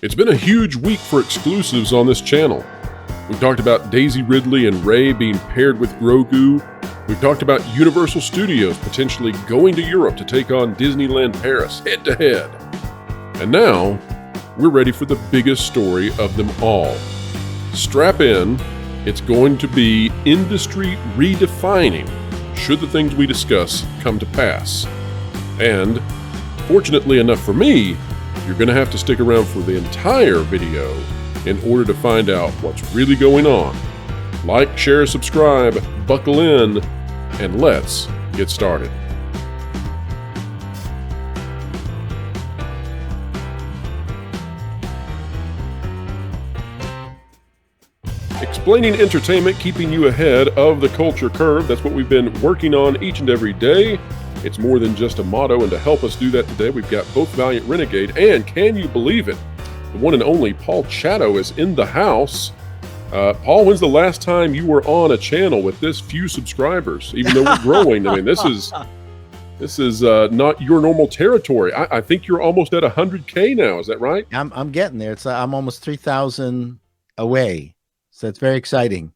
It's been a huge week for exclusives on this channel. We've talked about Daisy Ridley and Rey being paired with Grogu. We've talked about Universal Studios potentially going to Europe to take on Disneyland Paris head-to-head. And now, we're ready for the biggest story of them all. Strap in, it's going to be industry redefining should the things we discuss come to pass. And, fortunately enough for me, you're going to have to stick around for the entire video in order to find out what's really going on. Like, share, subscribe, buckle in, and let's get started. Explaining entertainment, keeping you ahead of the culture curve. That's what we've been working on each and every day. It's more than just a motto, and to help us do that today, we've got both Valiant Renegade and, can you believe it, the one and only Paul Chatto is in the house. Paul, when's the last time you were on a channel with this few subscribers? Even though we're growing, I mean, this is not your normal territory. I think you're almost at 100K now. Is that right? I'm getting there. I'm almost 3,000 away, so it's very exciting.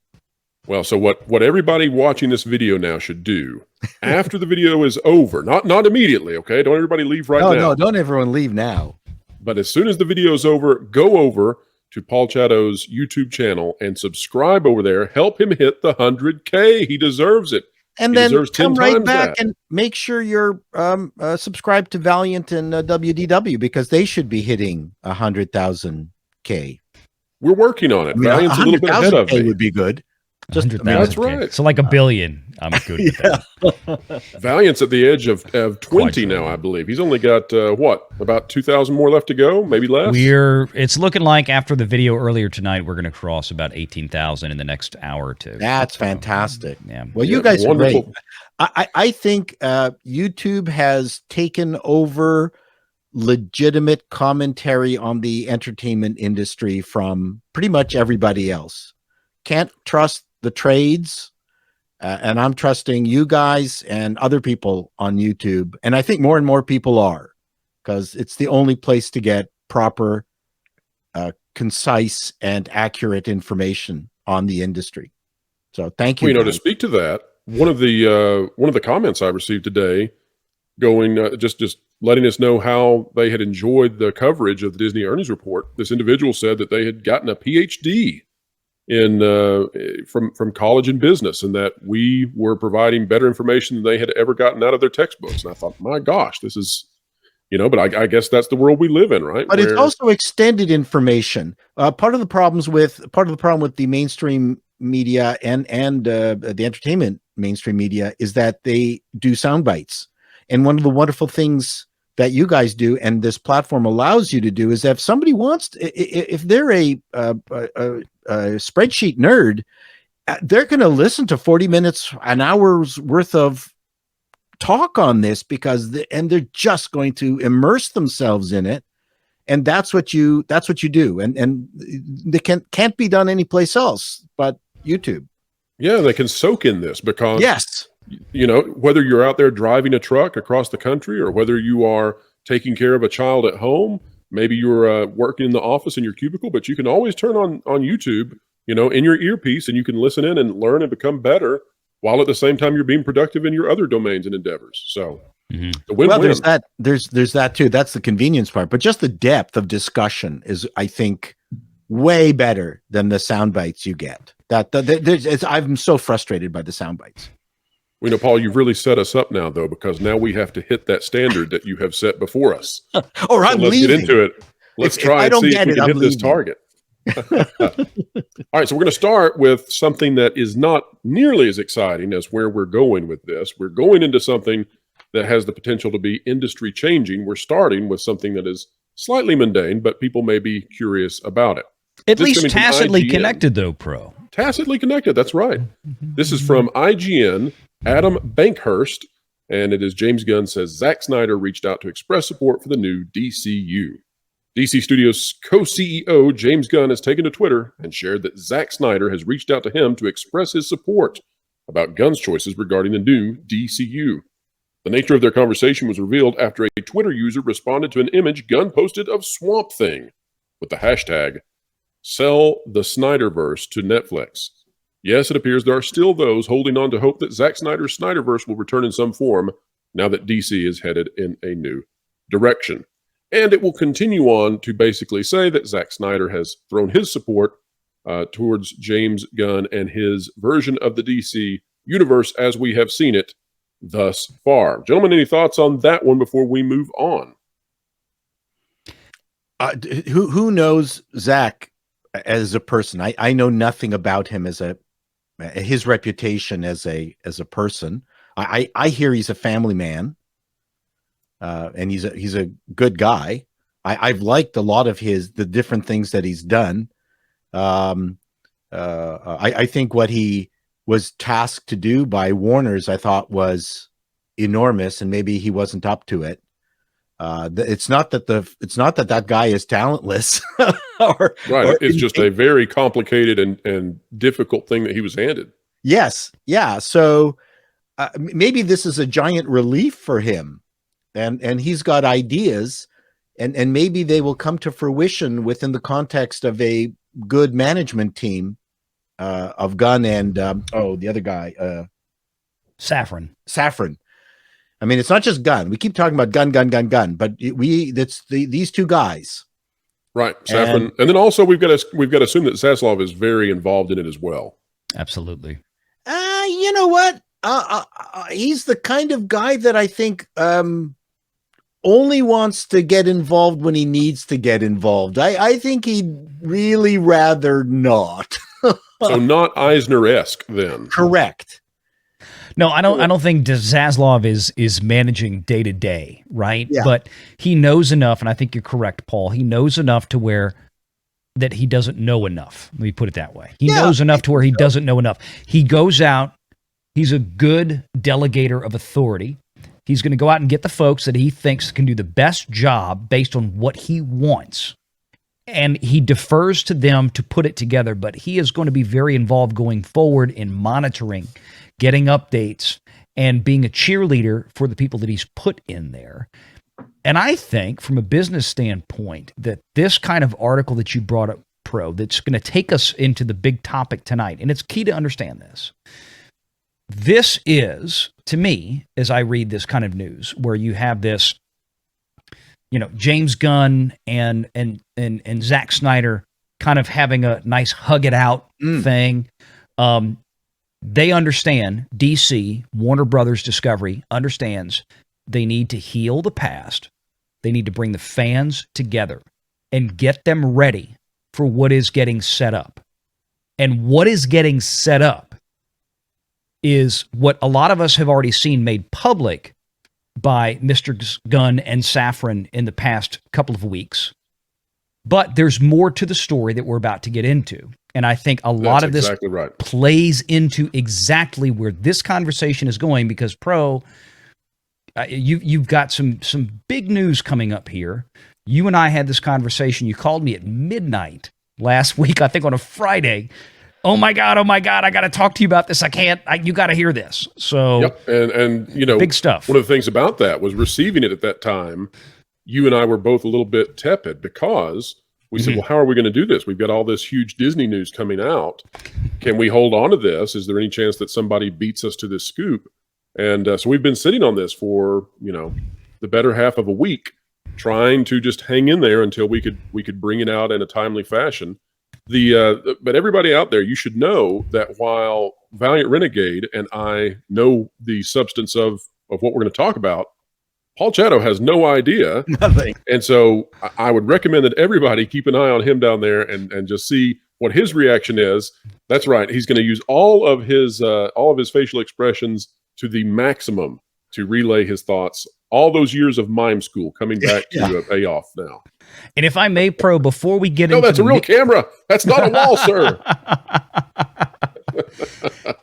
Well, so what everybody watching this video now should do after the video is over, not immediately, okay? Don't everybody leave right now. No, don't everyone leave now. But as soon as the video is over, go over to Paul Chatto's YouTube channel and subscribe over there. Help him hit the 100K. He deserves it. And then come right back and make sure you're subscribed to Valiant and WDW, because they should be hitting 100,000K. We're working on it. Valiant's a little bit ahead of me. Would be good. That's right. So like a billion. I'm good with that. Valiant's at the edge of 20 now, I believe. He's only got, about 2,000 more left to go, maybe less? It's looking like after the video earlier tonight, we're going to cross about 18,000 in the next hour or two. That's fantastic. Yeah. Well, you guys are great. I think YouTube has taken over legitimate commentary on the entertainment industry from pretty much everybody else. Can't trust the trades, and I'm trusting you guys and other people on YouTube, and I think more and more people are, because it's the only place to get proper, concise, and accurate information on the industry. So thank you. Well, to speak to that, one of the comments I received today, going just letting us know how they had enjoyed the coverage of the Disney earnings report. This individual said that they had gotten a PhD from college in business, and that we were providing better information than they had ever gotten out of their textbooks. And I thought, my gosh, this is, but I guess that's the world we live in, right? But it's also extended information. Part of the problem with the mainstream media and the entertainment mainstream media is that they do sound bites. And one of the wonderful things that you guys do, and this platform allows you to do, is that if somebody wants if they're a spreadsheet nerd, they're going to listen to 40 minutes, an hour's worth of talk on this, and they're just going to immerse themselves in it. And that's what you do. And they can't be done anyplace else but YouTube. Yeah, they can soak in this because, yes, whether you're out there driving a truck across the country, or whether you are taking care of a child at home, maybe you're working in the office in your cubicle, but you can always turn on YouTube, in your earpiece, and you can listen in and learn and become better, while at the same time you're being productive in your other domains and endeavors. So, the win-win. Well, there's that too. That's the convenience part, but just the depth of discussion is, I think, way better than the sound bites you get. I'm so frustrated by the sound bites. Paul, you've really set us up now, though, because now we have to hit that standard that you have set before us. Or I'm let's leaving. Get into it. Let's try and see if we can hit this target. All right, so we're going to start with something that is not nearly as exciting as where we're going with this. We're going into something that has the potential to be industry changing. We're starting with something that is slightly mundane, but people may be curious about it. At least tacitly connected, though, Pro. Tacitly connected, that's right. This is from IGN. Adam Bankhurst, and it is James Gunn says Zack Snyder reached out to express support for the new DCU. DC Studios co-CEO James Gunn has taken to Twitter and shared that Zack Snyder has reached out to him to express his support about Gunn's choices regarding the new DCU. The nature of their conversation was revealed after a Twitter user responded to an image Gunn posted of Swamp Thing, with the hashtag Sell the Snyderverse to Netflix. Yes, it appears there are still those holding on to hope that Zack Snyder's Snyderverse will return in some form now that DC is headed in a new direction. And it will continue on to basically say that Zack Snyder has thrown his support towards James Gunn and his version of the DC universe as we have seen it thus far. Gentlemen, any thoughts on that one before we move on? Who knows Zack as a person? I know nothing about him as his reputation as a person. I hear he's a family man, and he's a good guy. I've liked a lot of the different things that he's done. I think what he was tasked to do by Warner's, I thought, was enormous, and maybe he wasn't up to it. It's not that guy is talentless. It's just a very complicated and difficult thing that he was handed. Yes. Yeah. So maybe this is a giant relief for him, and he's got ideas, and maybe they will come to fruition within the context of a good management team of Gunn and the other guy, Safran. I mean, it's not just Gunn. We keep talking about Gunn, but that's these two guys, right? Safran, and then also we've got to assume that Zaslav is very involved in it as well. Absolutely. You know what? He's the kind of guy that I think only wants to get involved when he needs to get involved. I think he'd really rather not. So not Eisner-esque then. Correct. No, I don't think Zaslav is managing day to day, right? Yeah. But he knows enough, and I think you're correct, Paul. He knows enough to where that he doesn't know enough. Let me put it that way. He knows enough to where he doesn't know enough. He goes out. He's a good delegator of authority. He's going to go out and get the folks that he thinks can do the best job based on what he wants. And he defers to them to put it together, but he is going to be very involved going forward in monitoring, getting updates, and being a cheerleader for the people that he's put in there. And I think from a business standpoint that this kind of article that you brought up, Pro, that's going to take us into the big topic tonight, and it's key to understand this. This is, to me, as I read this kind of news, where you have this, James Gunn and Zack Snyder kind of having a nice hug it out thing. They understand, DC, Warner Brothers Discovery, understands they need to heal the past. They need to bring the fans together and get them ready for what is getting set up. And what is getting set up is what a lot of us have already seen made public by Mr. Gunn and Safran in the past couple of weeks. But there's more to the story that we're about to get into. And I think a lot of this plays into exactly where this conversation is going, because Pro, you've got some big news coming up here. You and I had this conversation. You called me at midnight last week, I think on a Friday. Oh my God, I got to talk to you about this. You got to hear this. So, yep. And big stuff. One of the things about that was receiving it at that time. You and I were both a little bit tepid because we said, well, how are we going to do this? We've got all this huge Disney news coming out. Can we hold on to this? Is there any chance that somebody beats us to this scoop? And so we've been sitting on this for, the better half of a week, trying to just hang in there until we could bring it out in a timely fashion. But everybody out there, you should know that while Valiant Renegade and I know the substance of what we're going to talk about, Paul Chatto has no idea. Nothing. And so I would recommend that everybody keep an eye on him down there and just see what his reaction is. That's right. He's going to use all of his facial expressions to the maximum to relay his thoughts. All those years of mime school coming back to pay off now. And if I may, Pro, before we get into... No, that's a real camera. That's not a wall, sir.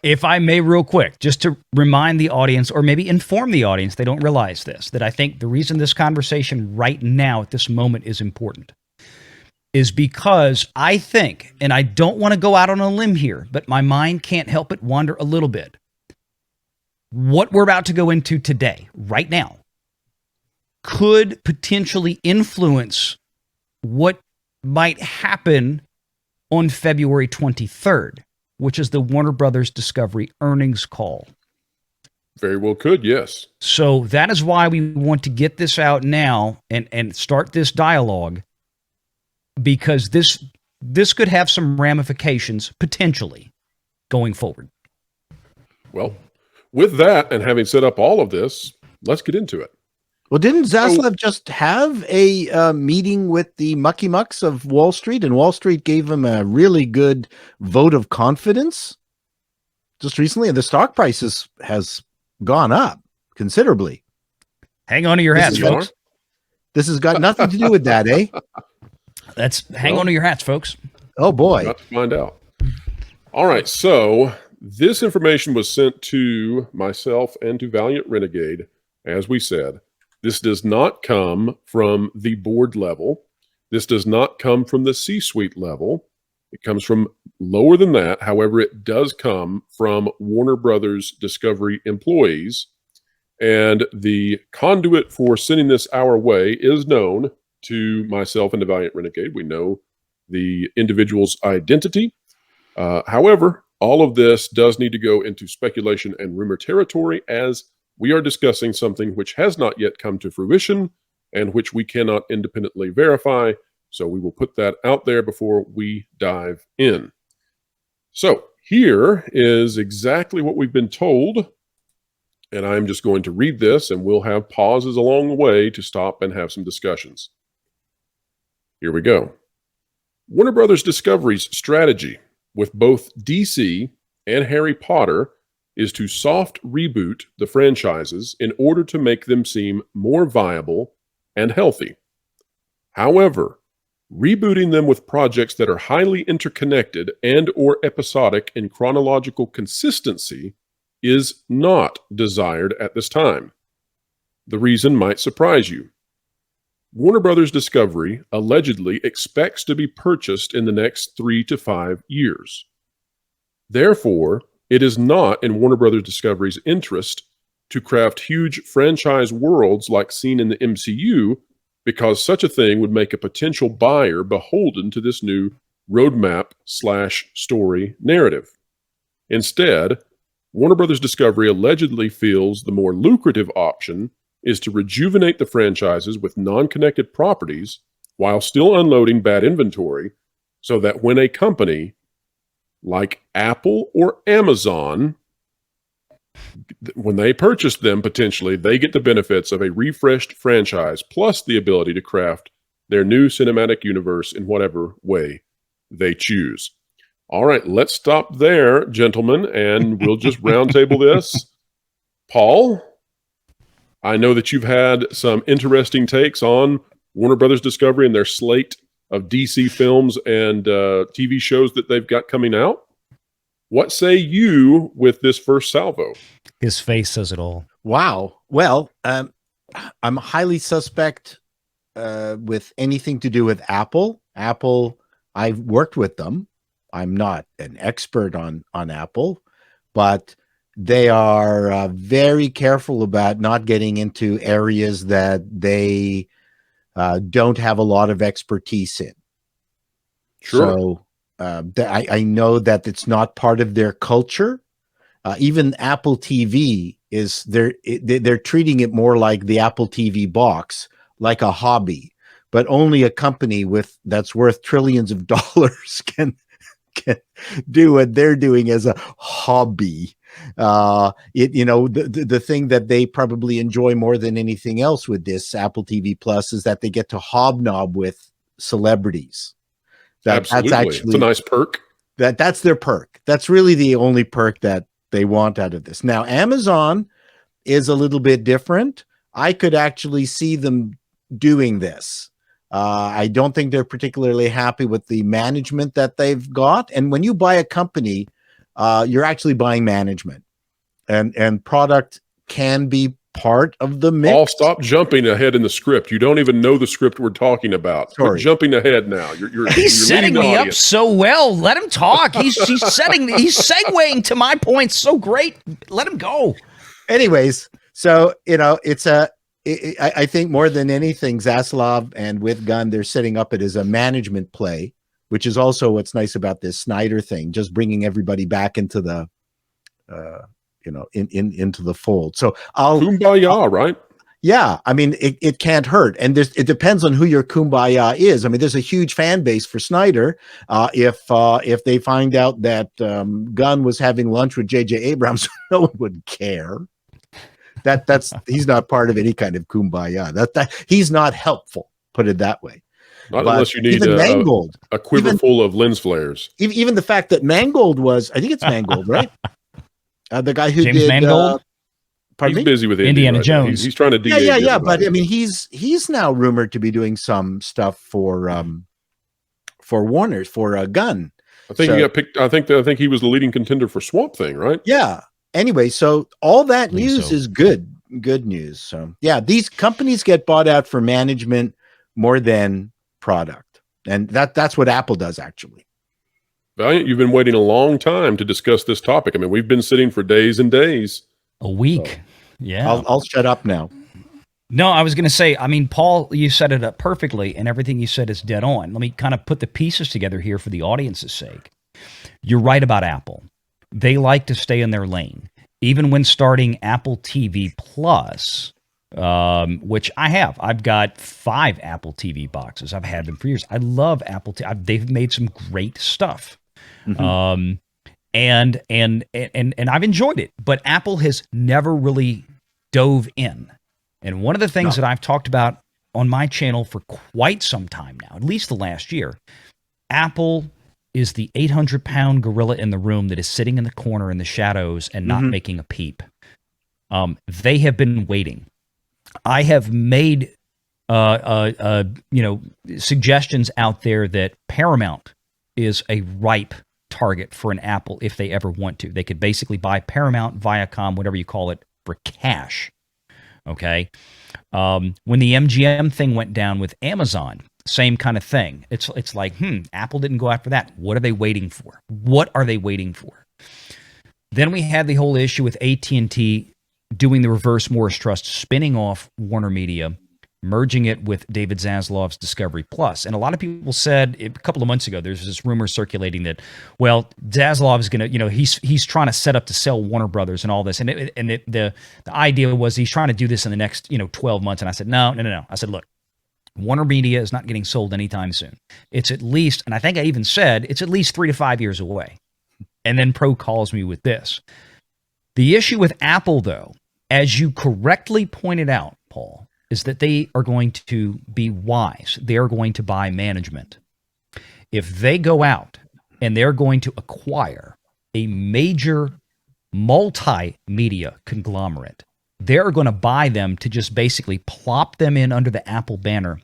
If I may, real quick, just to remind the audience, or maybe inform the audience, they don't realize this, that I think the reason this conversation right now at this moment is important is because I think, and I don't want to go out on a limb here, but my mind can't help but wander a little bit. What we're about to go into today, right now, could potentially influence what might happen on February 23rd, which is the Warner Brothers Discovery earnings call. Very well could, yes. So that is why we want to get this out now and start this dialogue, because this could have some ramifications potentially going forward. Well, with that, and having set up all of this, let's get into it. Well, didn't Zaslav just have a meeting with the mucky mucks of Wall Street, and Wall Street gave him a really good vote of confidence just recently, and the stock price has gone up considerably. Hang on to your hats, folks. This has got nothing to do with that, eh? Hang on to your hats, folks. Oh, boy. About to find out. All right, so this information was sent to myself and to Valiant Renegade, as we said. This does not come from the board level. This does not come from the C-suite level. It comes from lower than that. However, it does come from Warner Brothers Discovery employees. And the conduit for sending this our way is known to myself and the Valiant Renegade. We know the individual's identity. However, all of this does need to go into speculation and rumor territory, as we are discussing something which has not yet come to fruition and which we cannot independently verify. So we will put that out there before we dive in. So here is exactly what we've been told. And I'm just going to read this, and we'll have pauses along the way to stop and have some discussions. Here we go. Warner Brothers Discovery's strategy with both DC and Harry Potter is to soft reboot the franchises in order to make them seem more viable and healthy. However, rebooting them with projects that are highly interconnected and or episodic in chronological consistency is not desired at this time. The reason might surprise you. Warner Brothers Discovery allegedly expects to be purchased in the next 3 to 5 years. Therefore, it is not in Warner Brothers Discovery's interest to craft huge franchise worlds like seen in the MCU, because such a thing would make a potential buyer beholden to this new roadmap/story narrative. Instead, Warner Brothers Discovery allegedly feels the more lucrative option is to rejuvenate the franchises with non-connected properties while still unloading bad inventory, so that when a company like Apple or Amazon, when they purchase them, potentially, they get the benefits of a refreshed franchise plus the ability to craft their new cinematic universe in whatever way they choose. All right, let's stop there, gentlemen, and we'll just roundtable this. Paul, I know that you've had some interesting takes on Warner Brothers Discovery and their slate of DC films and TV shows that they've got coming out. What say you with this first salvo? His face says it all. Wow. Well, I'm highly suspect with anything to do with Apple. Apple, I've worked with them. I'm not an expert on Apple, but they are very careful about not getting into areas that they don't have a lot of expertise in. Sure. So I know that it's not part of their culture. Even Apple TV is they're treating it more like the Apple TV box, like a hobby, but only a company that's worth trillions of dollars can do what they're doing as a hobby. The thing that they probably enjoy more than anything else with this Apple TV Plus is that they get to hobnob with celebrities. Absolutely. That's actually, it's a nice perk. That's their perk. That's really the only perk that they want out of this. Now, Amazon is a little bit different. I could actually see them doing this. I don't think they're particularly happy with the management that they've got. And when you buy a company, you're actually buying management, and product can be part of the mix. Paul, stop jumping ahead in the script. You don't even know the script we're talking about. Sorry. Quit jumping ahead now. He's setting me up so well. Let him talk. He's segueing to my points so great. Let him go. Anyways, so it's I think more than anything, Zaslav and with Gunn, they're setting up it as a management play, which is also what's nice about this Snyder thing, just bringing everybody back into the, into the fold. So Kumbaya, right? Yeah, I mean, it can't hurt, and it depends on who your kumbaya is. I mean, there's a huge fan base for Snyder. If they find out that Gunn was having lunch with J.J. Abrams, no one would care. That's he's not part of any kind of kumbaya. That he's not helpful. Put it that way. Not unless you need a quiver full of lens flares. Even the fact that Mangold was, I think it's Mangold, right? The guy who James did Mangold. He's busy with Indiana right Jones. He's trying to de-age yeah. everybody. But I mean, he's now rumored to be doing some stuff for Warner's for Gunn. I think he got picked. I think he was the leading contender for Swamp Thing, right? Yeah. Anyway, so all that news is good news. So yeah, these companies get bought out for management more than product, and that's what Apple does actually. Valiant, you've been waiting a long time to discuss this topic. I mean, we've been sitting for days and days. A week. So, yeah. I'll shut up now. No, I was going to say, I mean, Paul, you set it up perfectly, and everything you said is dead on. Let me kind of put the pieces together here for the audience's sake. You're right about Apple. They like to stay in their lane. Even when starting Apple TV Plus, which I have. I've got 5 Apple TV boxes. I've had them for years. I love Apple TV. They've made some great stuff. Mm-hmm. And I've enjoyed it, but Apple has never really dove in. And one of the things that I've talked about on my channel for quite some time now, at least the last year, Apple is the 800-pound gorilla in the room that is sitting in the corner in the shadows and not making a peep. They have been waiting. I have made suggestions out there that Paramount is a ripe target for an Apple if they ever want to. They could basically buy Paramount, Viacom, whatever you call it, for cash. Okay. When the MGM thing went down with Amazon, same kind of thing. It's like, Apple didn't go after that. What are they waiting for? What are they waiting for? Then we had the whole issue with AT&T doing the reverse Morris Trust, spinning off Warner Media, merging it with David Zaslav's Discovery Plus. And a lot of people said a couple of months ago, there's this rumor circulating that, well, Zaslav is going to, he's trying to set up to sell Warner Brothers and all this. And the idea was he's trying to do this in the next, 12 months. And I said, no. I said, look, Warner Media is not getting sold anytime soon. It's at least, and I think I even said, it's at least 3 to 5 years away. And then Pro calls me with this. The issue with Apple, though, as you correctly pointed out, Paul, is that they are going to be wise. They are going to buy management. If they go out and they're going to acquire a major multimedia conglomerate, they're going to buy them to just basically plop them in under the Apple banner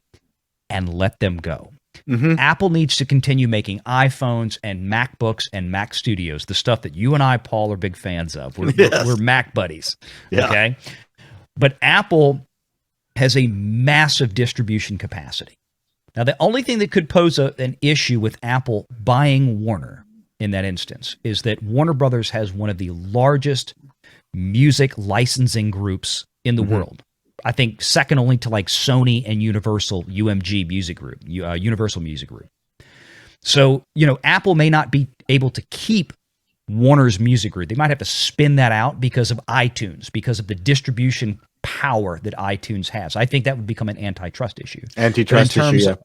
and let them go. Mm-hmm. Apple needs to continue making iPhones and MacBooks and Mac Studios, the stuff that you and I, Paul, are big fans of. We're Mac buddies. Yeah. Okay. But Apple has a massive distribution capacity. Now, the only thing that could pose an issue with Apple buying Warner in that instance is that Warner Brothers has one of the largest music licensing groups in the world. I think second only to like Sony and Universal UMG Music Group, Universal Music Group. So, Apple may not be able to keep Warner's Music Group. They might have to spin that out because of iTunes, because of the distribution power that iTunes has. I think that would become an antitrust issue. Antitrust issue,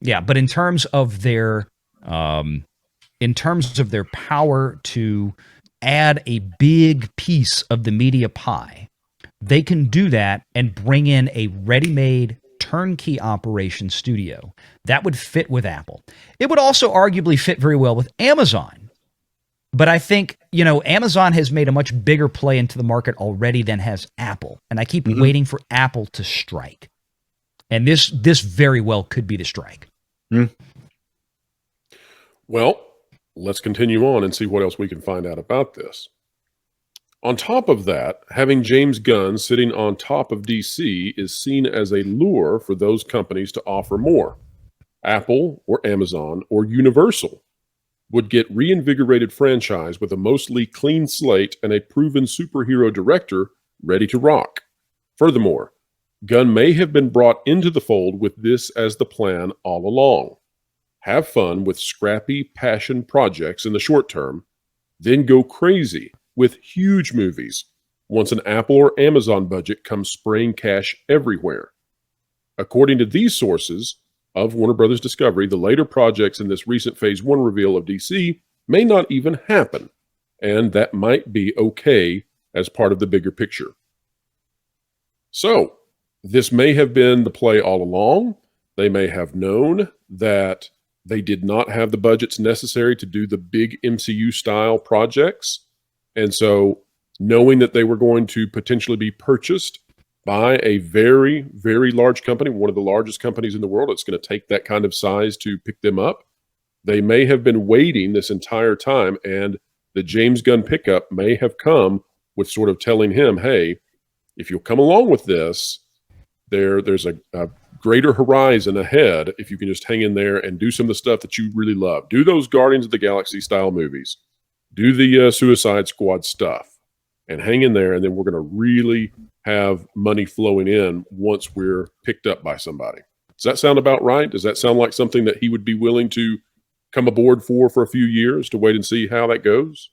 yeah. But in terms of their power to add a big piece of the media pie, they can do that and bring in a ready-made turnkey operation studio that would fit with Apple. It would also arguably fit very well with Amazon. But I think, Amazon has made a much bigger play into the market already than has Apple. And I keep waiting for Apple to strike. And this very well could be the strike. Well, let's continue on and see what else we can find out about this. On top of that, having James Gunn sitting on top of DC is seen as a lure for those companies to offer more. Apple or Amazon or Universal would get reinvigorated franchise with a mostly clean slate and a proven superhero director ready to rock. Furthermore, Gunn may have been brought into the fold with this as the plan all along. Have fun with scrappy passion projects in the short term, then go crazy with huge movies once an Apple or Amazon budget comes spraying cash everywhere. According to these sources of Warner Brothers Discovery, the later projects in this recent Phase 1 reveal of DC may not even happen, and that might be okay as part of the bigger picture. So, this may have been the play all along. They may have known that they did not have the budgets necessary to do the big MCU-style projects, and so knowing that they were going to potentially be purchased by a very, very large company, one of the largest companies in the world, it's going to take that kind of size to pick them up. They may have been waiting this entire time, and the James Gunn pickup may have come with sort of telling him, hey, if you'll come along with this, there's a greater horizon ahead if you can just hang in there and do some of the stuff that you really love. Do those Guardians of the Galaxy style movies. Do the Suicide Squad stuff. And hang in there, and then we're going to really have money flowing in once we're picked up by somebody. Does that sound about right? Does that sound like something that he would be willing to come aboard for a few years to wait and see how that goes?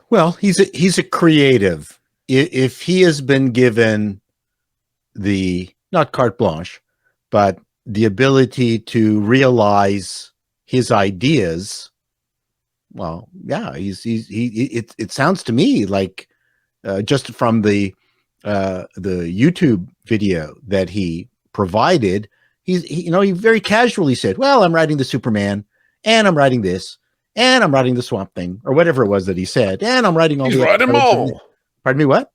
Well, he's a creative. If he has been given the, not carte blanche, but the ability to realize his ideas, well, yeah, it sounds to me like just from the YouTube video that he provided, he very casually said, well, I'm writing the Superman, and I'm writing this, and I'm writing the Swamp Thing, or whatever it was that he said, and I'm writing all He's writing them all. Pardon me, what?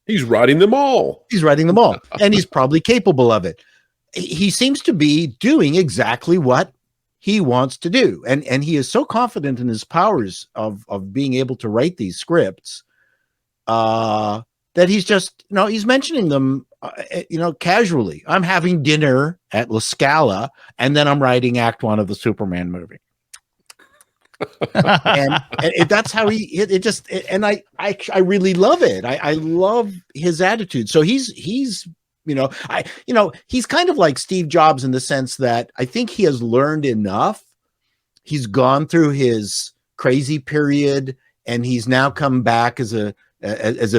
He's writing them all. He's writing them all, and he's probably capable of it. He seems to be doing exactly what he wants to do. And he is so confident in his powers of being able to write these scripts that he's just, he's mentioning them, casually. I'm having dinner at La Scala, and then I'm writing Act 1 of the Superman movie. and that's how I really love it. I love his attitude. So he's he's kind of like Steve Jobs in the sense that I think he has learned enough. He's gone through his crazy period, and he's now come back as a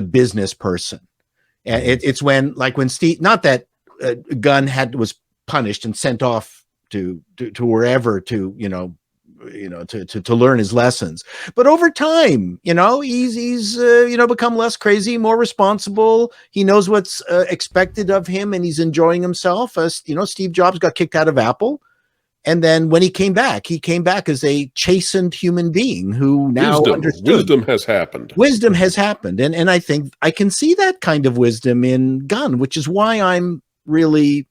business person. And it's when Steve, not that Gunn was punished and sent off to wherever to learn his lessons, but over time, he's become less crazy, more responsible. He knows what's expected of him, and he's enjoying himself. Steve Jobs got kicked out of Apple, and then when he came back as a chastened human being who now understood. Wisdom has happened. Wisdom has happened, and I think I can see that kind of wisdom in Gunn, which is why I'm really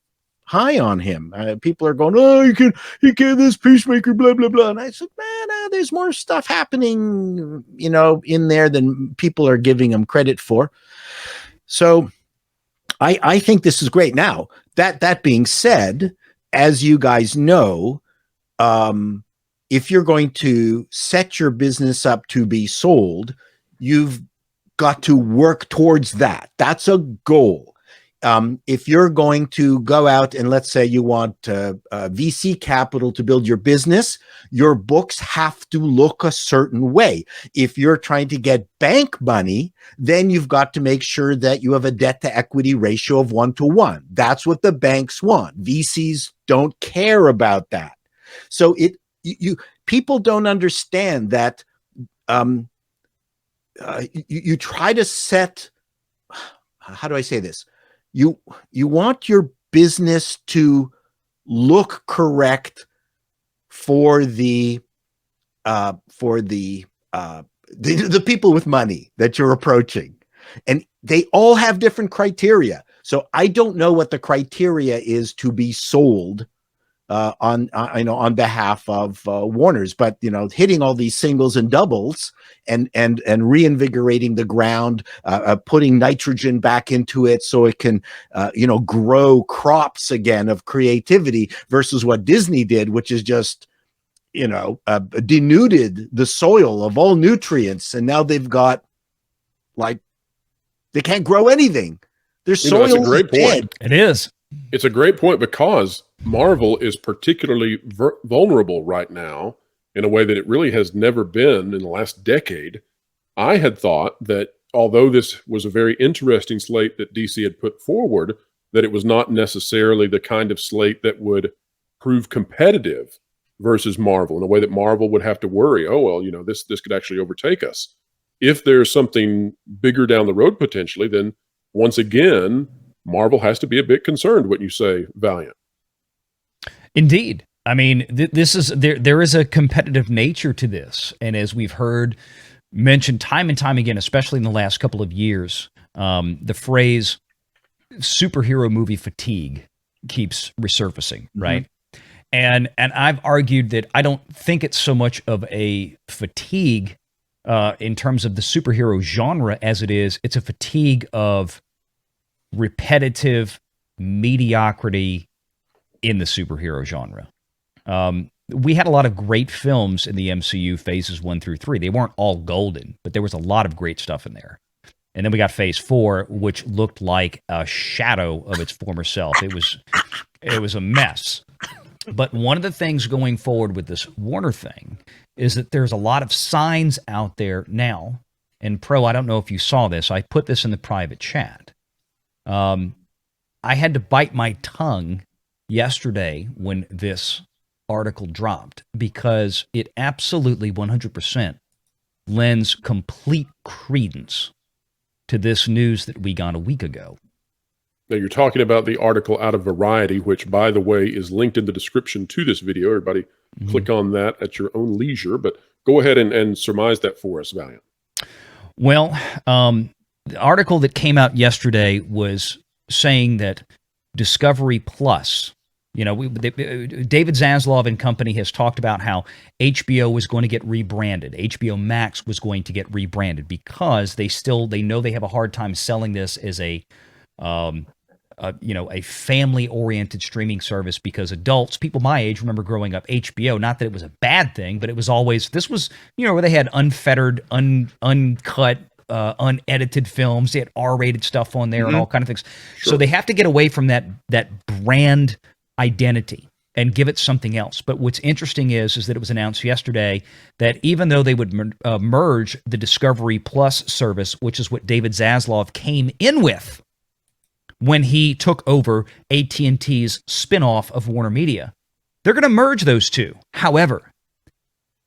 high on him. People are going, oh, he can't this Peacemaker, blah blah blah. And I said, man, there's more stuff happening, in there than people are giving him credit for. So I think this is great. Now that being said, as you guys know, if you're going to set your business up to be sold, you've got to work towards that. That's a goal. If you're going to go out and let's say you want VC capital to build your business, your books have to look a certain way. If you're trying to get bank money, then you've got to make sure that you have a debt to equity ratio of 1-to-1. That's what the banks want. VCs don't care about that. So people don't understand that you try to set, how do I say this? You want your business to look correct for the people with money that you're approaching, and they all have different criteria. So I don't know what the criteria is to be sold on behalf of Warner's, but hitting all these singles and doubles and reinvigorating the ground, putting nitrogen back into it so it can grow crops again of creativity, versus what Disney did, which is just denuded the soil of all nutrients, and now they've got they can't grow anything. Their You know, that's a soil great is dead. point. It is. It's a great point because Marvel is particularly vulnerable right now in a way that it really has never been in the last decade. I had thought that although this was a very interesting slate that DC had put forward, that it was not necessarily the kind of slate that would prove competitive versus Marvel in a way that Marvel would have to worry, oh, well, you know, this could actually overtake us. If there's something bigger down the road potentially, then once again, Marvel has to be a bit concerned, wouldn't you say, Valiant? Indeed. I mean, this is there is a competitive nature to this. And as we've heard mentioned time and time again, especially in the last couple of years, the phrase superhero movie fatigue keeps resurfacing, right? And I've argued that I don't think it's so much of a fatigue in terms of the superhero genre as it's a fatigue of repetitive mediocrity in the superhero genre. We had a lot of great films in the MCU phases 1 through 3. They weren't all golden, but there was a lot of great stuff in there. And then we got phase 4, which looked like a shadow of its former self. It was a mess. But one of the things going forward with this Warner thing is that there's a lot of signs out there now. And Pro, I don't know if you saw this. I put this in the private chat. I had to bite my tongue yesterday when this article dropped because it absolutely 100% lends complete credence to this news that we got a week ago. Now, you're talking about the article out of Variety, which, by the way, is linked in the description to this video. Everybody click on that at your own leisure. But go ahead and surmise that for us, Valiant. Well, the article that came out yesterday was saying that Discovery Plus, you know, David Zaslav and company has talked about how HBO was going to get rebranded. HBO Max was going to get rebranded because they know they have a hard time selling this as a family-oriented streaming service because adults, people my age, remember growing up HBO. Not that it was a bad thing, but it was always where they had unfettered, uncut, unedited films. They had R-rated stuff on there and all kind of things. Sure. So they have to get away from that brand identity and give it something else. But what's interesting is that it was announced yesterday that even though they would merge the Discovery Plus service, which is what David Zaslav came in with when he took over AT&T's spinoff of Warner Media, they're going to merge those two. However,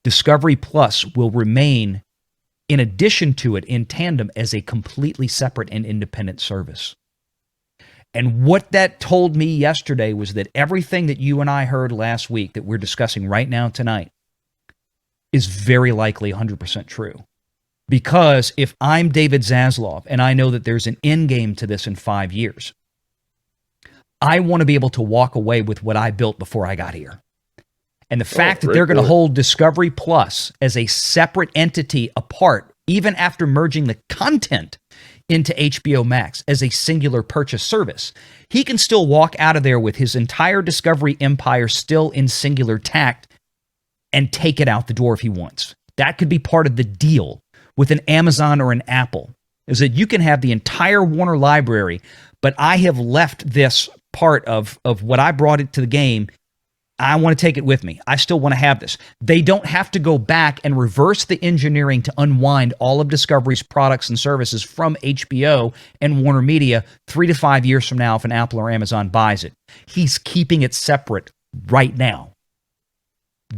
Discovery Plus will remain in addition to it in tandem as a completely separate and independent service. And what that told me yesterday was that everything that you and I heard last week that we're discussing right now tonight is very likely 100% true. Because if I'm David Zaslav and I know that there's an end game to this in 5 years, I want to be able to walk away with what I built before I got here. And the fact that they're going to hold Discovery Plus as a separate entity apart, even after merging the content into HBO Max as a singular purchase service, he can still walk out of there with his entire Discovery empire still in singular tact and take it out the door if he wants. That could be part of the deal with an Amazon or an Apple, is that you can have the entire Warner library, but I have left this part of what I brought it to the game. I want to take it with me. I still want to have this. They don't have to go back and reverse the engineering to unwind all of Discovery's products and services from HBO and Warner Media 3 to 5 years from now if an Apple or Amazon buys it. He's keeping it separate right now.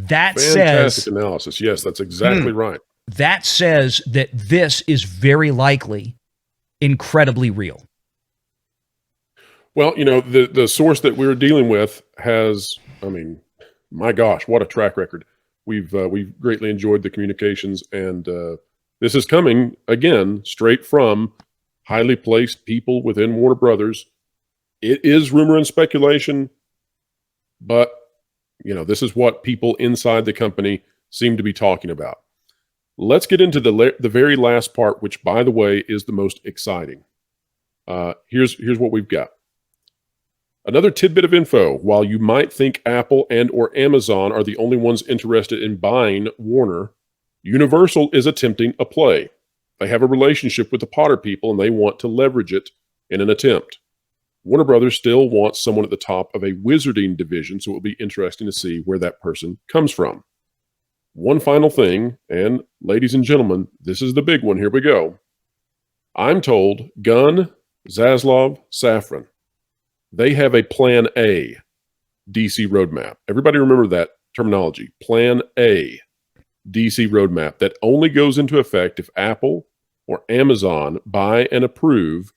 Fantastic analysis. Yes, that's exactly right. That says that this is very likely incredibly real. Well, you know, the source that we're dealing with has, I mean, my gosh, what a track record. We've greatly enjoyed the communications, and this is coming, again, straight from highly placed people within Warner Brothers. It is rumor and speculation, but, you know, this is what people inside the company seem to be talking about. Let's get into the very last part, which, by the way, is the most exciting. Here's what we've got. Another tidbit of info. While you might think Apple and or Amazon are the only ones interested in buying Warner, Universal is attempting a play. They have a relationship with the Potter people, and they want to leverage it in an attempt. Warner Brothers still wants someone at the top of a wizarding division, so it will be interesting to see where that person comes from. One final thing, and ladies and gentlemen, this is the big one. Here we go. I'm told Gunn, Zaslav, Safran, they have a Plan A DC roadmap. Everybody remember that terminology. Plan A DC roadmap that only goes into effect if Apple or Amazon buy and approve,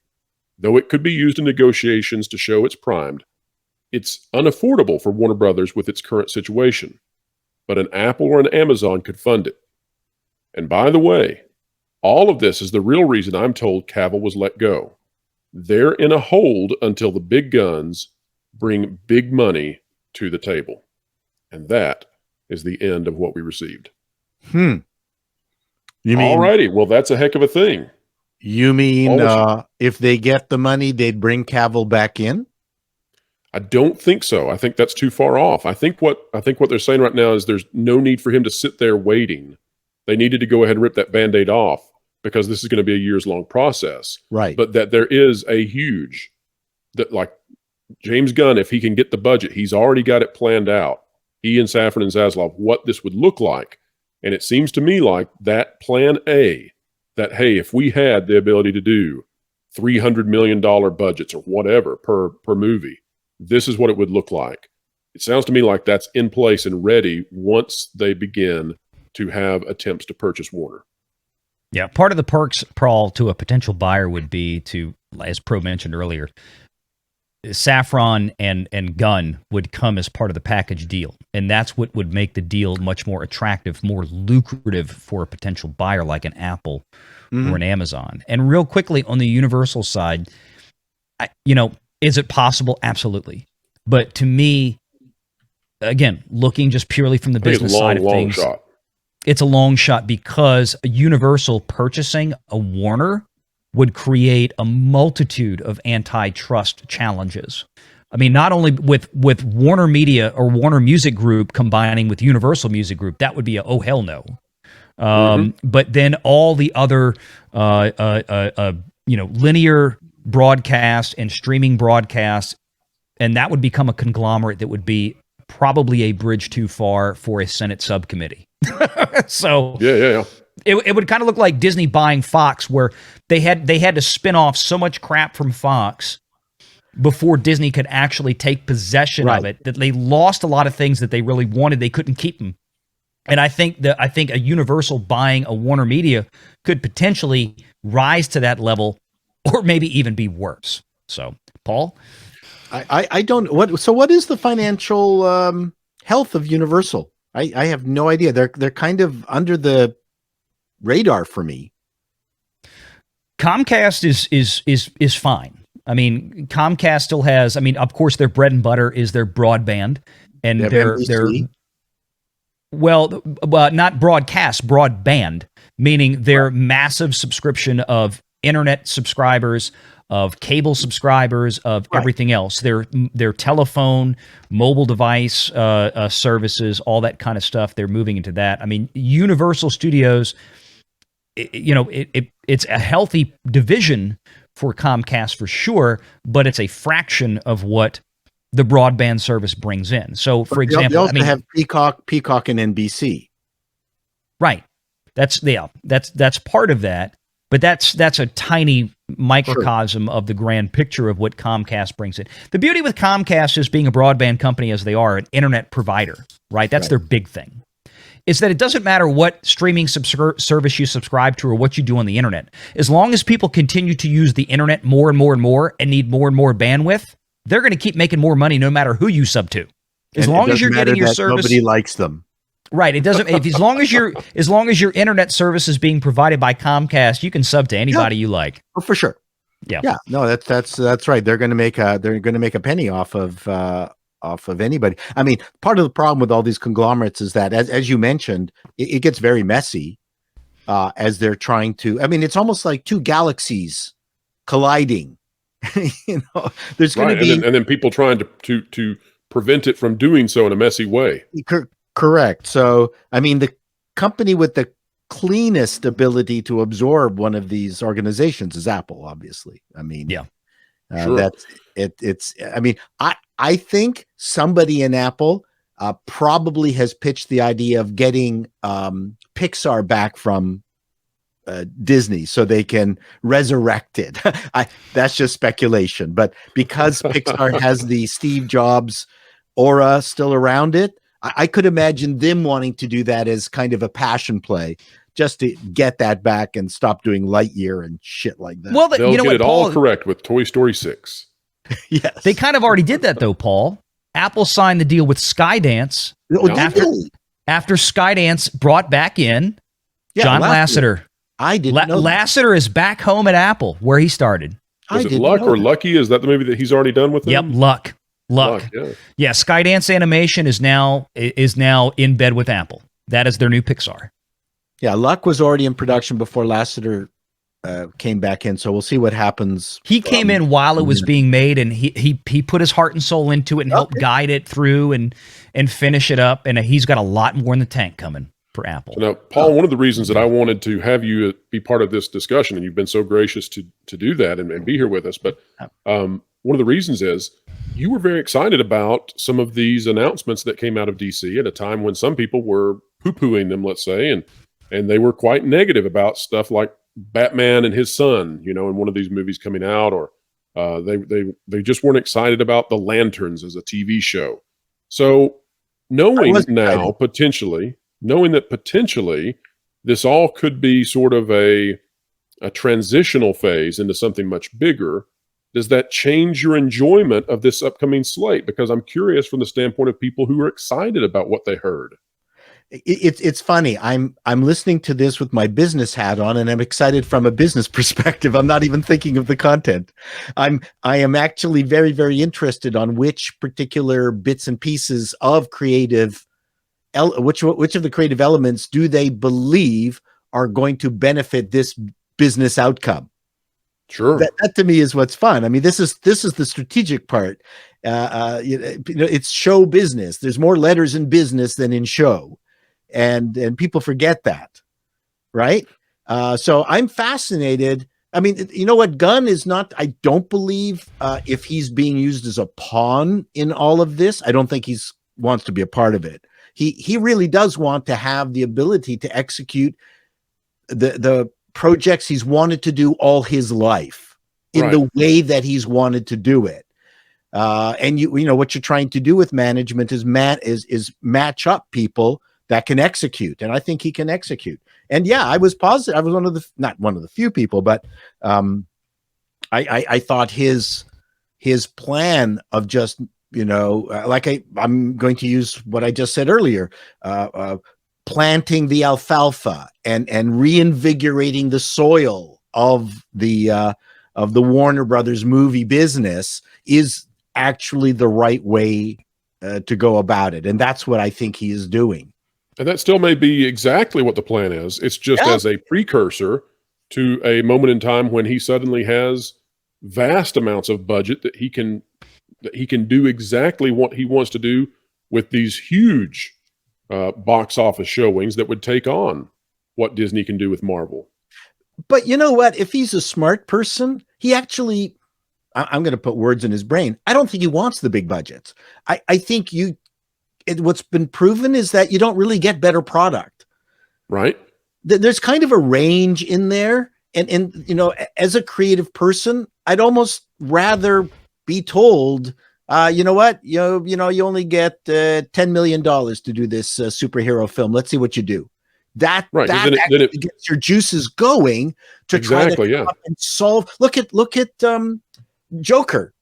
though it could be used in negotiations to show it's primed. It's unaffordable for Warner Brothers with its current situation, but an Apple or an Amazon could fund it. And by the way, all of this is the real reason I'm told Cavill was let go. They're in a hold until the big guns bring big money to the table. And that is the end of what we received. You mean, alrighty, well, that's a heck of a thing. You mean if they get the money, they'd bring Cavill back in? I don't think so. I think that's too far off. I think what they're saying right now is there's no need for him to sit there waiting. They needed to go ahead and rip that Band-Aid off because this is going to be a years-long process. Right. But that there is a huge, that like James Gunn, if he can get the budget, he's already got it planned out. He and Safran and Zaslav, what this would look like. And it seems to me like that Plan A, that, hey, if we had the ability to do $300 million budgets or whatever per movie, this is what it would look like. It sounds to me like that's in place and ready once they begin to have attempts to purchase Warner. Yeah, part of the perks, Paul, to a potential buyer would be to, as Pro mentioned earlier, Safran and Gunn would come as part of the package deal. And that's what would make the deal much more attractive, more lucrative for a potential buyer like an Apple or an Amazon. And real quickly on the Universal side, is it possible? Absolutely. But to me, again, looking just purely from the business side of things, it's a long shot because a Universal purchasing a Warner would create a multitude of antitrust challenges. I mean, not only with Warner Media or Warner Music Group combining with Universal Music Group, that would be a oh hell no. But then all the other linear broadcast and streaming broadcast, and that would become a conglomerate that would be probably a bridge too far for a Senate subcommittee. So yeah. It would kind of look like Disney buying Fox, where they had to spin off so much crap from Fox before Disney could actually take possession of it, that they lost a lot of things that they really wanted. They couldn't keep them. And I think a Universal buying a Warner Media could potentially rise to that level, or maybe even be worse. So, Paul, I don't what. So, what is the financial health of Universal? I have no idea. They're kind of under the radar for me. Comcast is fine. I mean, Comcast still has. I mean, of course, their bread and butter is their broadband, and their not broadcast, broadband, meaning their massive subscription of internet subscribers, of cable subscribers, of everything else. Their telephone, mobile device services, all that kind of stuff. They're moving into that. I mean, Universal Studios, it's a healthy division for Comcast for sure, but it's a fraction of what the broadband service brings in. So, for example, they also have Peacock, and NBC. Right. That's part of that, but that's a tiny microcosm of the grand picture of what Comcast brings in. The beauty with Comcast is being a broadband company as they are, an internet provider, right? That's their big thing. Is that it doesn't matter what streaming service you subscribe to or what you do on the internet. As long as people continue to use the internet more and more and more and need more and more bandwidth, they're going to keep making more money no matter who you sub to. As long as you're getting your service, nobody likes them. Right. It doesn't. As long as your internet service is being provided by Comcast, you can sub to anybody you like. Oh, for sure. Yeah. No, that's right. They're going to make a penny off of anybody. I mean, part of the problem with all these conglomerates is that, as you mentioned, it gets very messy as they're trying to. I mean, it's almost like two galaxies colliding. There's going to be, and then people trying to prevent it from doing so in a messy way. Correct. So, I mean, the company with the cleanest ability to absorb one of these organizations is Apple, obviously. I mean, Sure. That's it. It's. I mean, I think somebody in Apple probably has pitched the idea of getting Pixar back from Disney so they can resurrect it. That's just speculation, but because Pixar has the Steve Jobs aura still around it, I could imagine them wanting to do that as kind of a passion play, just to get that back and stop doing Lightyear and shit like that. Well, They'll you know get what, it Paul, all correct with Toy Story 6. Yes, they kind of already did that though, Paul. Apple signed the deal with Skydance after Skydance brought back in John Lasseter. I didn't know Lasseter is back home at Apple where he started. Was it Luck or Lucky? Is that the movie that he's already done with them? Yep, Luck. Yeah, Skydance Animation is now in bed with Apple. That is their new Pixar. Yeah, Luck was already in production before Lasseter came back in, so we'll see what happens. He came in while it was being made, and he put his heart and soul into it and helped guide it through and finish it up. And he's got a lot more in the tank coming for Apple. So now, Paul, one of the reasons that I wanted to have you be part of this discussion, and you've been so gracious to do that and be here with us, but one of the reasons is you were very excited about some of these announcements that came out of DC at a time when some people were poo-pooing them, let's say, and they were quite negative about stuff like Batman and his son, in one of these movies coming out, or they just weren't excited about the Lanterns as a TV show. So knowing that potentially this all could be sort of a transitional phase into something much bigger, does that change your enjoyment of this upcoming slate? Because I'm curious from the standpoint of people who are excited about what they heard. It's funny. I'm listening to this with my business hat on, and I'm excited from a business perspective. I'm not even thinking of the content. I am actually very, very interested on which particular bits and pieces of creative, which of the creative elements do they believe are going to benefit this business outcome. Sure. That to me is what's fun. I mean, this is the strategic part. It's show business. There's more letters in business than in show. And people forget that, right? So I'm fascinated. I mean, you know what? Gunn is not, I don't believe if he's being used as a pawn in all of this, I don't think he's wants to be a part of it. He really does want to have the ability to execute the projects he's wanted to do all his life in the way that he's wanted to do it. And you know what you're trying to do with management is match up people that can execute, and I think he can execute. And yeah, I was positive. I was not one of the few people, but I thought his plan of just I'm going to use what I just said earlier, planting the alfalfa and reinvigorating the soil of the Warner Brothers movie business is actually the right way to go about it, and that's what I think he is doing. And that still may be exactly what the plan is. It's just as a precursor to a moment in time when he suddenly has vast amounts of budget that he can do exactly what he wants to do with these huge box office showings that would take on what Disney can do with Marvel. But you know what? If he's a smart person, he actually, I'm going to put words in his brain. I don't think he wants the big budgets. I think what's been proven is that you don't really get better product. Right. There's kind of a range in there. And as a creative person, I'd almost rather be told, you know what, you only get $10 million to do this superhero film. Let's see what you do. That gets your juices going to try to come up and solve. Look at Joker.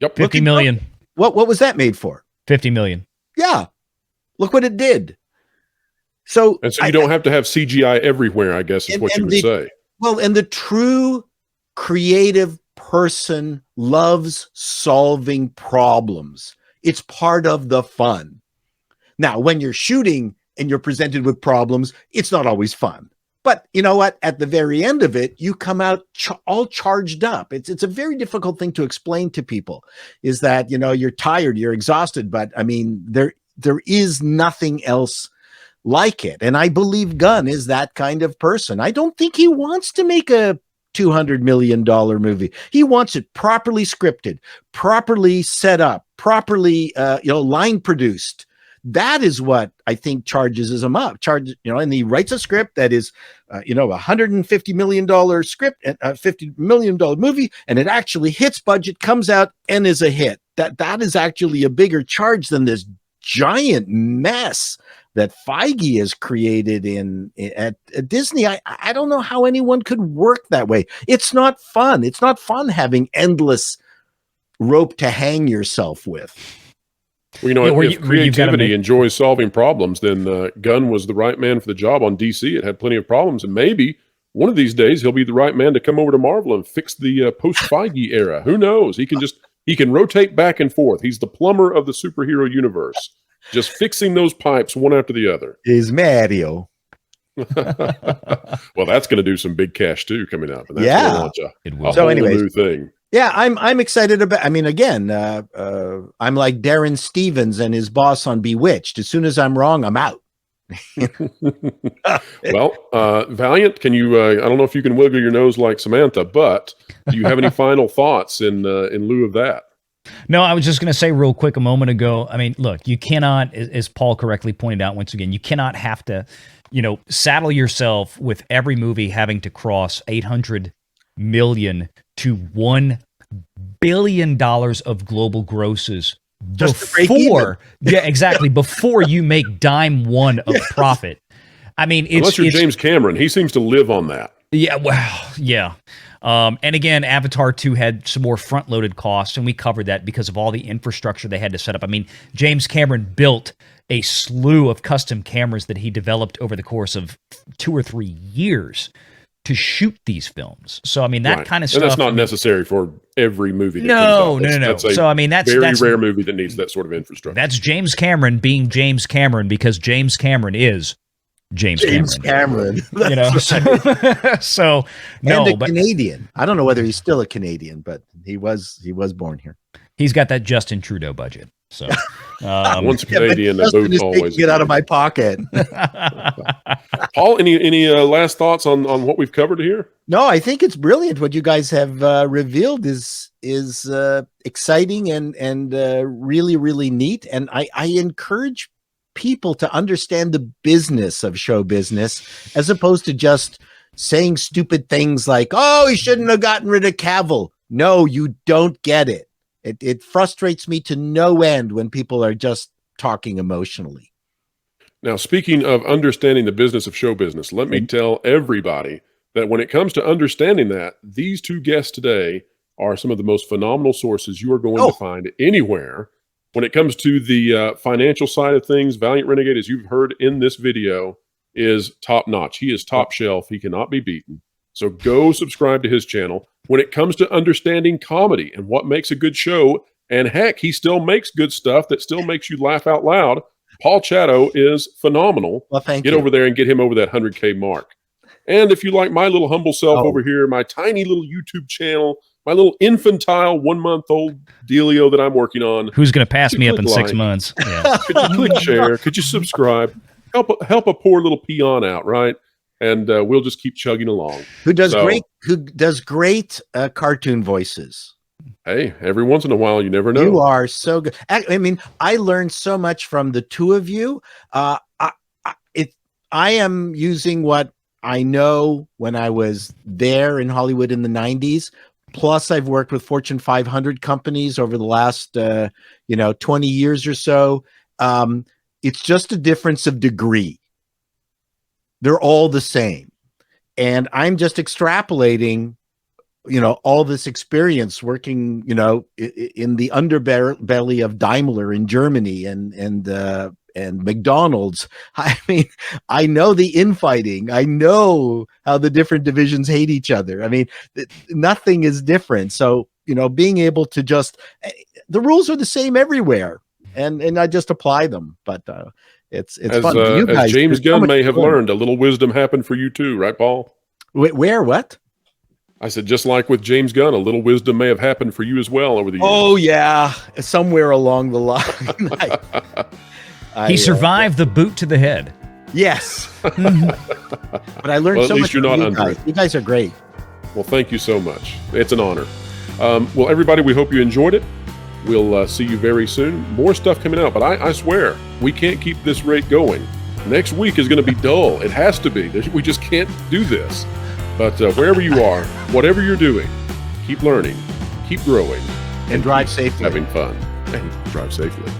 Yep. 50 million. What was that made for? 50 million. Yeah. Look what it did. So you don't have to have CGI everywhere, I guess is what you would say. Well, and the true creative person loves solving problems. It's part of the fun. Now, when you're shooting and you're presented with problems, it's not always fun. But you know what? At the very end of it, you come out all charged up. It's a very difficult thing to explain to people, is that, you're tired, you're exhausted, but I mean, there is nothing else like it. And I believe Gunn is that kind of person. I don't think he wants to make a $200 million movie. He wants it properly scripted, properly set up, properly, line produced. That is what I think charges him up. And he writes a script that is, $150 million script and a $50 million movie, and it actually hits budget, comes out, and is a hit. That is actually a bigger charge than this giant mess that Feige has created at Disney. I don't know how anyone could work that way. It's not fun. It's not fun having endless rope to hang yourself with. Well, if creativity enjoys solving problems, then Gunn was the right man for the job on DC. It had plenty of problems, and maybe one of these days he'll be the right man to come over to Marvel and fix the post-Feige era. Who knows? He can rotate back and forth. He's the plumber of the superhero universe, just fixing those pipes one after the other. Is Mario. Well, that's going to do some big cash too coming up. And that's going to launch a whole new thing. Yeah, I'm excited about. I mean, again, I'm like Darren Stevens and his boss on Bewitched. As soon as I'm wrong, I'm out. Well, Valiant, can you? I don't know if you can wiggle your nose like Samantha, but do you have any final thoughts in lieu of that? No, I was just going to say real quick a moment ago. I mean, look, you cannot, as Paul correctly pointed out once again, you cannot have to, saddle yourself with every movie having to cross 800 million to $1 billion of global grosses before you make dime one of profit. I mean, unless you're James Cameron, he seems to live on that. Yeah, well, yeah. And again, Avatar 2 had some more front-loaded costs, and we covered that because of all the infrastructure they had to set up. I mean, James Cameron built a slew of custom cameras that he developed over the course of 2 or 3 years to shoot these films. So, I mean, that kind of stuff. And that's not necessary for every movie that No. That's a so, I mean, that's rare movie that needs that sort of infrastructure. That's James Cameron being James Cameron because James Cameron is James Cameron. So no, and Canadian. I don't know whether he's still a Canadian, but he was born here. He's got that Justin Trudeau budget. So once a Canadian, the boat's always get out of my pocket. Paul, any last thoughts on what we've covered here? No, I think it's brilliant. What you guys have revealed is exciting and really, really neat. And I encourage people to understand the business of show business as opposed to just saying stupid things like, oh, he shouldn't have gotten rid of Cavill. No, you don't get it. It frustrates me to no end when people are just talking emotionally. Now, speaking of understanding the business of show business, let me tell everybody that when it comes to understanding that, these two guests today are some of the most phenomenal sources you are going to find anywhere. When it comes to the financial side of things, Valiant Renegade, as you've heard in this video, is top-notch. He is top shelf. He cannot be beaten. So go subscribe to his channel. When it comes to understanding comedy and what makes a good show, and heck, he still makes good stuff that still makes you laugh out loud, Paul Chatto is phenomenal. Well, thank you. Get over there and get him over that 100K mark. And if you like my little humble self over here, my tiny little YouTube channel, my little infantile 1-month-old dealio that I'm working on. Who's going to pass me up in 6 months? Yeah. Could you click share? Could you subscribe? Help a poor little peon out, right? And we'll just keep chugging along. Who does great cartoon voices. Hey, every once in a while, you never know. You are so good. I mean, I learned so much from the two of you. I am using what I know when I was there in Hollywood in the 90s. Plus, I've worked with Fortune 500 companies over the last 20 years or so. It's just a difference of degree. They're all the same. And I'm just extrapolating, all this experience working, in the underbelly of Daimler in Germany and McDonald's. I mean, I know the infighting. I know how the different divisions hate each other. I mean, nothing is different. So, being able to the rules are the same everywhere. And I just apply them. But it's fun. You guys, as James Gunn may have learned, a little wisdom happened for you too, right, Paul? Where? What? I said, just like with James Gunn, a little wisdom may have happened for you as well over the years. Oh, yeah. Somewhere along the line. He survived the boot to the head. Yes. But I learned so much from you guys. You guys are great. Well, thank you so much. It's an honor. Well, everybody, we hope you enjoyed it. We'll see you very soon. More stuff coming out, but I swear, we can't keep this rate going. Next week is going to be dull. It has to be. We just can't do this. But wherever you are, whatever you're doing, keep learning, keep growing, and drive safely. Having fun, and drive safely.